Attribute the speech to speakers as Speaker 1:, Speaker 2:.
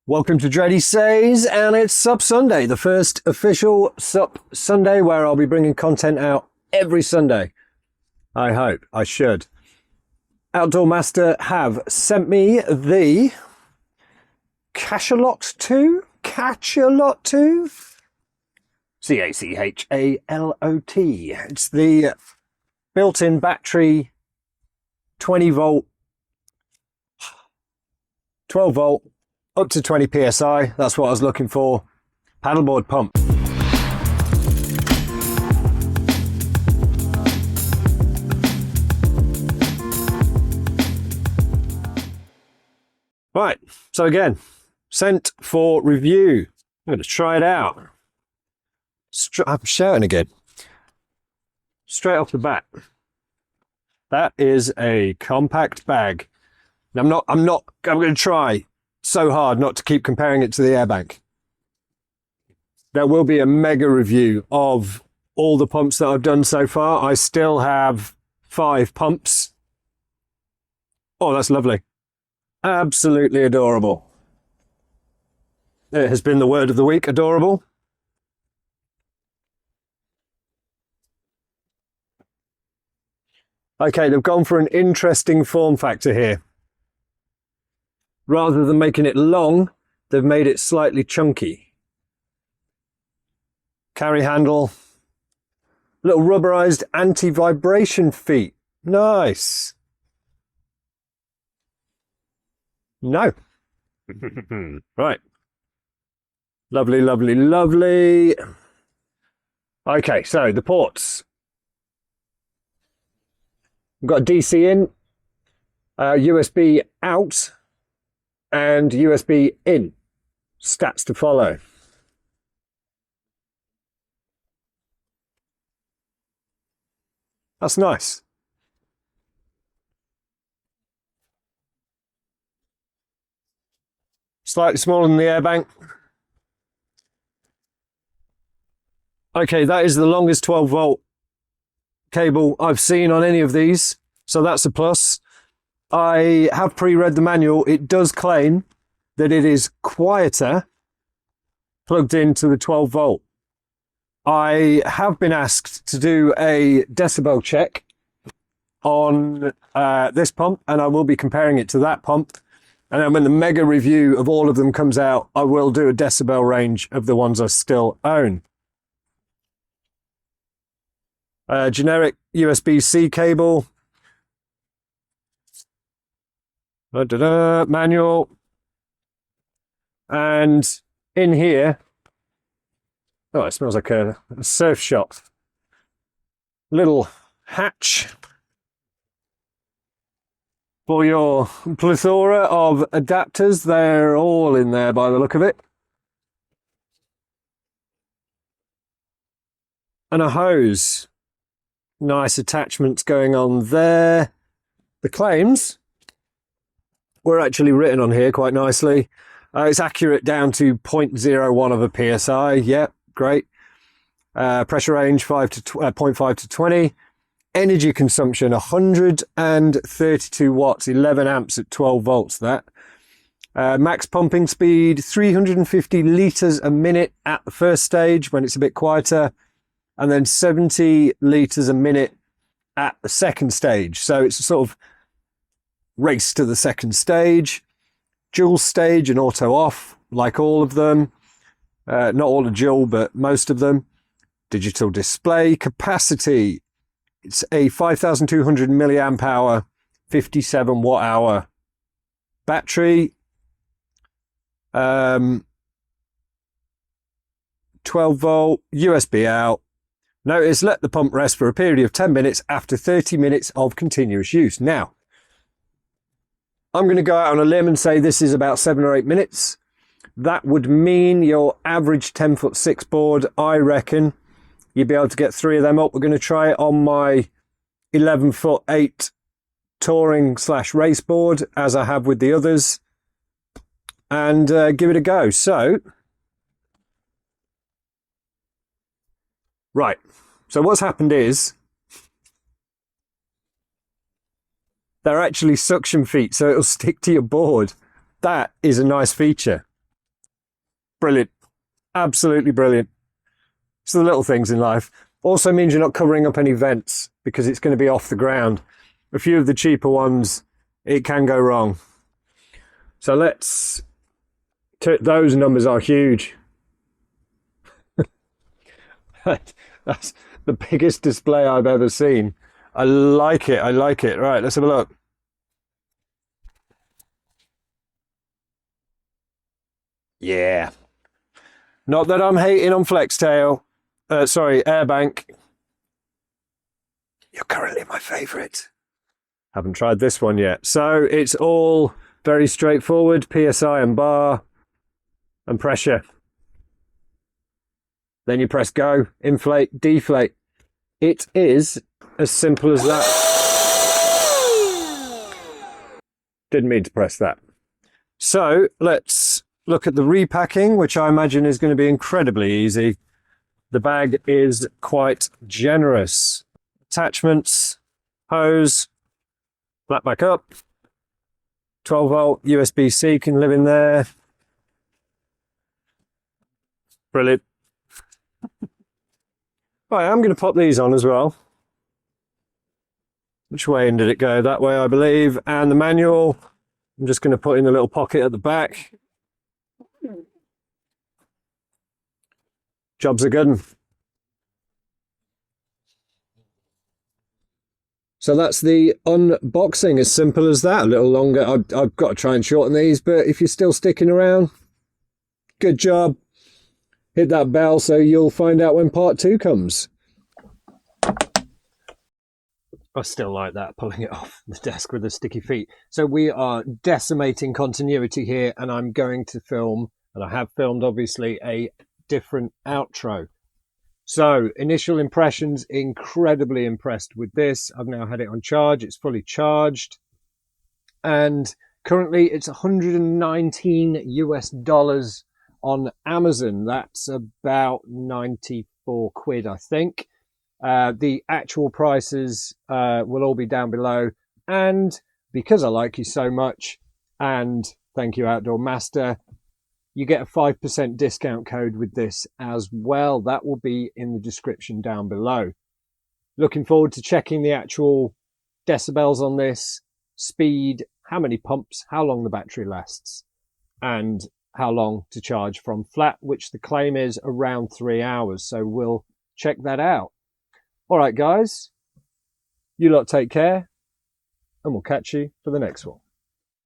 Speaker 1: Welcome to Dreadysays, and it's SUP Sunday, the first official SUP Sunday where I'll be bringing content out every Sunday. I hope. I should. Outdoor Master have sent me the Cachalot 2? Cachalot 2? C-A-C-H-A-L-O-T. It's the built-in battery 20 volt, 12 volt, up to 20 psi. That's what I was looking for. Paddleboard pump. Right, so again, sent for review. I'm going to try it out. I'm shouting again. Straight off the bat. That is a compact bag. And I'm going to try so hard not to keep comparing it to the Airbank. There will be a mega review of all the pumps that I've done so far. I still have 5 pumps. Oh, that's lovely. Absolutely adorable. It has been the word of the week, adorable. Okay, they've gone for an interesting form factor here. Rather than making it long, they've made it slightly chunky. Carry handle. Little rubberized anti-vibration feet. Nice. No. Right. Lovely, lovely, lovely. Okay, so the ports. We've got a DC in, USB out, and USB in. Stats to follow. That's nice. Slightly smaller than the Airbank. Okay, that is the longest 12 volt cable I've seen on any of these, so that's a plus. I have pre-read the manual. It does claim that it is quieter plugged into the 12 volt. I have been asked to do a decibel check on this pump, and I will be comparing it to that pump. And then when the mega review of all of them comes out, I will do a decibel range of the ones I still own. Generic USB-C cable. Manual. And in here, oh, it smells like a surf shop. Little hatch for your plethora of adapters. They're all in there by the look of it. And a hose. Nice attachments going on there. The claims were actually written on here quite nicely. It's accurate down to 0.01 of a psi. Yep, great. Pressure range 0.5 to 20. Energy consumption 132 watts, 11 amps at 12 volts. That max pumping speed 350 litres a minute at the first stage when it's a bit quieter, and then 70 litres a minute at the second stage. So it's a sort of race to the second stage. Dual stage and auto off, like all of them. Not all are dual, but most of them. Digital display capacity. It's a 5,200 milliamp hour, 57 watt hour battery. 12 volt, USB out. Notice, let the pump rest for a period of 10 minutes after 30 minutes of continuous use. Now, I'm going to go out on a limb and say this is about 7 or 8 minutes. That would mean your average 10'6" board, I reckon, you'd be able to get 3 of them up. We're going to try it on my 11'8" touring/race board, as I have with the others, and give it a go. So, right. So what's happened is they're actually suction feet, so it'll stick to your board. That is a nice feature. Brilliant. Absolutely brilliant. It's the little things in life. Also means you're not covering up any vents because it's going to be off the ground. A few of the cheaper ones, it can go wrong. So let's... Those numbers are huge. That's the biggest display I've ever seen. I like it. I like it. Right, let's have a look. Yeah. Not that I'm hating on Flextail. Sorry, Airbank. You're currently my favourite. Haven't tried this one yet. So it's all very straightforward. PSI and bar and pressure. Then you press go, inflate, deflate. It is as simple as that. Didn't mean to press that. So let's look at the repacking, which I imagine is going to be incredibly easy. The bag is quite generous. Attachments, hose, flat back up, 12 volt USB-C can live in there. Brilliant. Right, I'm going to pop these on as well. Which way did it go? That way, I believe. And the manual, I'm just going to put in a little pocket at the back. Job's a good one. So that's the unboxing, as simple as that. A little longer. I've got to try and shorten these, but if you're still sticking around, good job. Hit that bell so you'll find out when part 2 comes. I still like that, pulling it off the desk with the sticky feet. So we are decimating continuity here, and I'm going to film, and I have filmed obviously, a different outro. So initial impressions, incredibly impressed with this. I've now had it on charge. It's fully charged. And currently it's $119 US on Amazon. That's about 94 quid, I think. The actual prices will all be down below. And because I like you so much, and thank you, Outdoor Master, you get a 5% discount code with this as well. That will be in the description down below. Looking forward to checking the actual decibels on this, speed, how many pumps, how long the battery lasts, and how long to charge from flat, which the claim is around 3 hours. So we'll check that out. All right, guys, you lot take care, and we'll catch you for the next one.